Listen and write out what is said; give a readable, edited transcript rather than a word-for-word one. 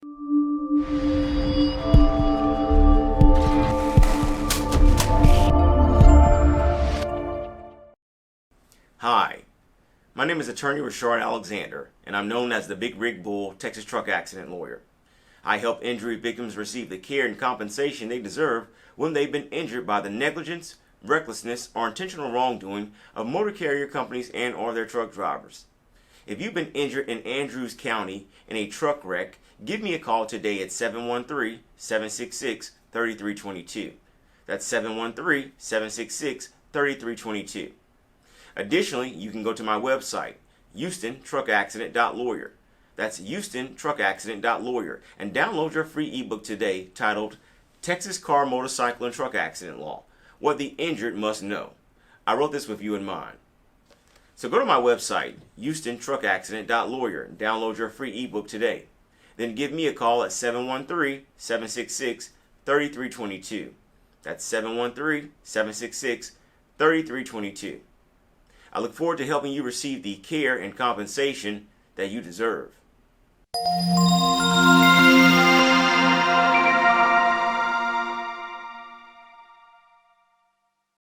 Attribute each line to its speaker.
Speaker 1: Hi, my name is attorney Reshard Alexander, and I'm known as the Big Rig Bull Texas truck accident lawyer. I help injury victims receive the care and compensation they deserve when they've been injured by the negligence, recklessness, or intentional wrongdoing of motor carrier companies and or their truck drivers. If you've been injured in Andrews County in a truck wreck, give me a call today at 713-766-3322. That's 713-766-3322. Additionally, you can go to my website, HoustonTruckAccident.lawyer. That's HoustonTruckAccident.lawyer, and download your free ebook today titled Texas Car, Motorcycle, and Truck Accident Law: What the Injured Must Know. I wrote this with you in mind. So go to my website, HoustonTruckAccident.lawyer, and download your free ebook today. Then give me a call at 713-766-3322. That's 713-766-3322. I look forward to helping you receive the care and compensation that you deserve.